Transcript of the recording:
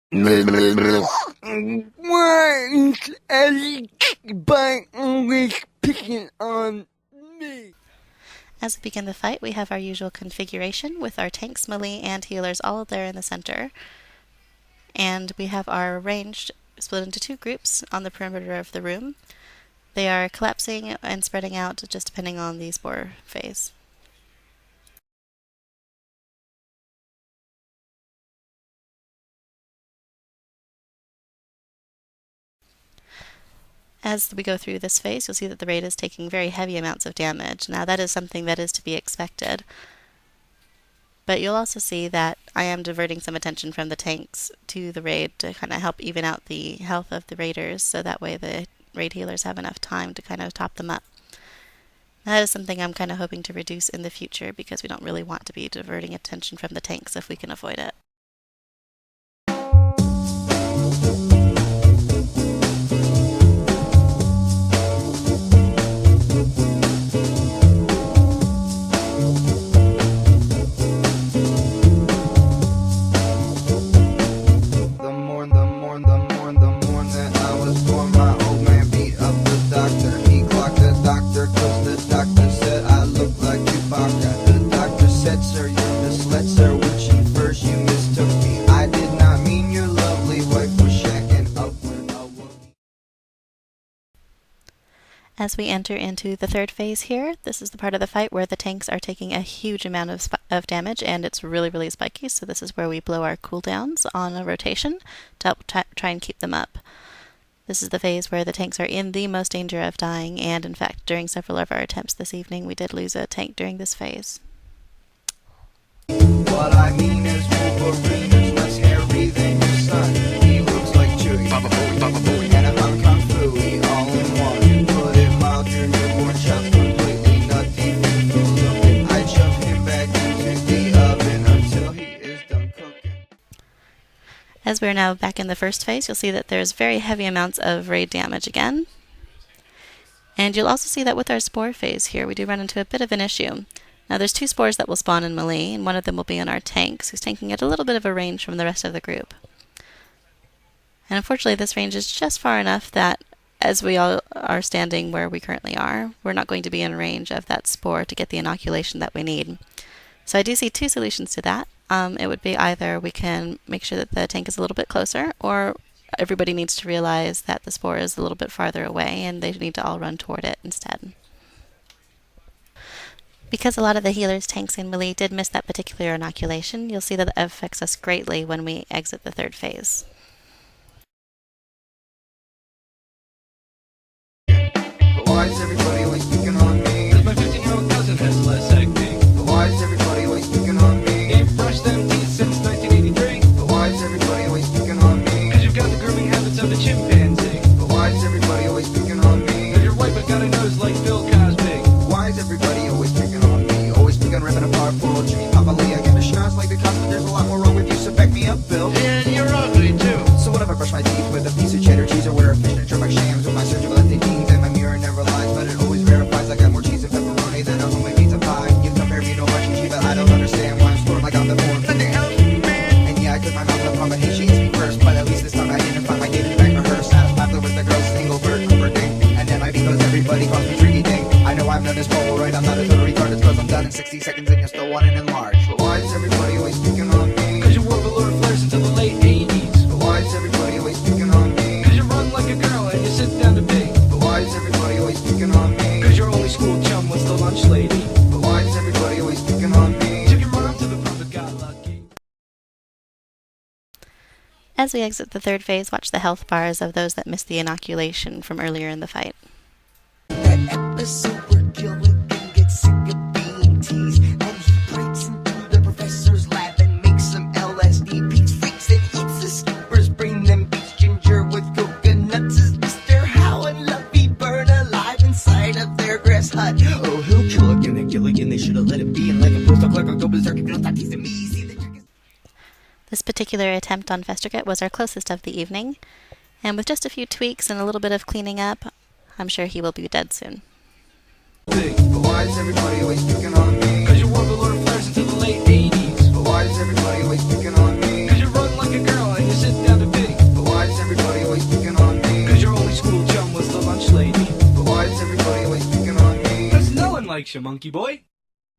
Why is Ellie always picking on me? As we begin the fight, we have our usual configuration with our tanks, melee, and healers all there in the center. And we have our ranged split into two groups on the perimeter of the room. They are collapsing and spreading out just depending on the spore phase. As we go through this phase, you'll see that the raid is taking very heavy amounts of damage. Now that is something that is to be expected. But you'll also see that I am diverting some attention from the tanks to the raid to kind of help even out the health of the raiders, so that way the raid healers have enough time to kind of top them up. That is something I'm kind of hoping to reduce in the future, because we don't really want to be diverting attention from the tanks if we can avoid it. As we enter into the third phase here, this is the part of the fight where the tanks are taking a huge amount of damage, and it's really spiky, so this is where we blow our cooldowns on a rotation to help try and keep them up. This is the phase where the tanks are in the most danger of dying, and in fact, during several of our attempts this evening, we did lose a tank during this phase. What I mean is Wolverine is less hairy than your son. He looks like Chewie. Papa Booey. And if I'm Kung Fu, we all in one. You put it mild, your newborn child completely nutty. I shove him back into the oven until he is done cooking. As we're now back in the first phase, you'll see that there's very heavy amounts of raid damage again. And you'll also see that with our spore phase here, we do run into a bit of an issue. Now there's two spores that will spawn in melee, and one of them will be on our tanks, who's tanking at a little bit of a range from the rest of the group. And unfortunately, this range is just far enough that, as we all are standing where we currently are, we're not going to be in range of that spore to get the inoculation that we need. So I do see two solutions to that. It would be either we can make sure that the tank is a little bit closer, or everybody needs to realize that the spore is a little bit farther away and they need to all run toward it instead. Because a lot of the healers, tanks, and melee did miss that particular inoculation, you'll see that it affects us greatly when we exit the third phase. But why is everybody always picking on me? 'Cause my 15-year-old cousin has less acne. But why is everybody always picking on me? Ain't brushed them teeth since 1983. But why is everybody always picking on me? 'Cause you've got the grooming habits of a chimpanzee. But why is everybody always picking on me? 'Cause you're white but got a nose like Bill Cosby. Why is everybody always picking on me? Always picking, ripping apart poor old Jimmy Papa Lee. I get the shots like the cops, but there's a lot more wrong with you, so back me up, Bill. And you're ugly too. So what if I brush my teeth with a piece of cheddar cheese, or wear a fishnet shirt like shams with my surgical jeans, and my mirror never lies, but it always verifies I got more cheese and pepperoni than a homemade pizza pie. You compare me to a cheap, but I don't understand why I'm scored like I'm the fourth. Nothing else, man. And yeah, I cut my mouth up on, but hey, she hits me first. But at least this time I didn't find my David back rehearsed. Not as popular with the girls, single bird, Cooper ding. And that might be because everybody calls me Tricky Ding. I know I'm not as Polaroid, I'm not a total retard. It's cause I'm done in 60 seconds and you're still wanting enlarge. But why is everybody always picking on me? 'Cause you wore velour flares until the late 80s. But why is everybody always picking on me? 'Cause you run like a girl and you sit down to pee. But why is everybody always picking on me? 'Cause your only school chum was the lunch lady. But why is everybody always picking on me? Took your mom to the pub and got lucky. As we exit the third phase, watch the health bars of those that missed the inoculation from earlier in the fight. That episode where Gilligan gets sick of being teased, and he breaks into the professor's lab and makes some LSD. Pete's freaks and eats the skippers, bring them beach ginger with coconuts. As Mr. Howe and Luffy burn alive inside of their grass hut. Oh, he'll kill again and Gilligan, they should have let it be. And like a post clerk, I'll go berserk if you don't stop teasing me. See the trick is. This particular attempt on Festergut was our closest of the evening, and with just a few tweaks and a little bit of cleaning up, I'm sure he will be dead soon. But why is everybody always picking on me? 'Cause you wore velour flares until the late 80s. But why is everybody always picking on me? 'Cause you run like a girl and you sit down to everybody always picking on me? Cause your only school chum was the lunch lady. But why is everybody always picking on me? Cause no one likes you, monkey boy.